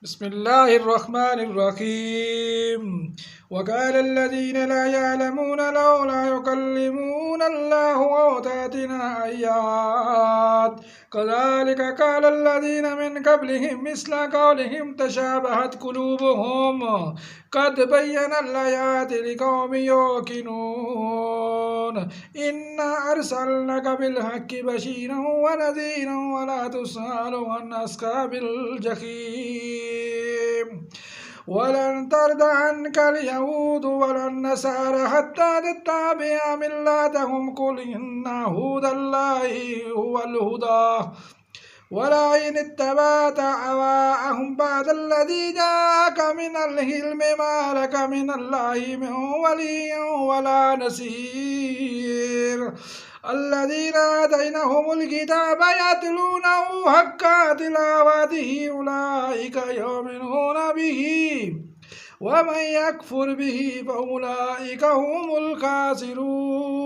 بسم الله الرحمن الرحيم. وقال الذين لا يعلمون لولا يكلمون الله أو تأتينا آيات كذلك قال الذين من قبلهم مثل قولهم تشابهت قلوبهم قد بين الآيات لقوم يوقنون إنا أرسلناك بالحق بشيرا ونذيرا ولا تسأل عن أصحاب الجحيم. ولن ترضى عنك اليهود ولا النصارى حتى تتبع ملتهم قل إن هدى الله هو الهدى ولئن اتبعت أهواءهم بعد الذي جاءك من العلم ما لك من الله من ولي ولا نصير. الذين آتيناهم الكتاب يتلونه حق تلاوته أولئك يؤمنون به ومن يكفر به فأولئك هم الخاسرون.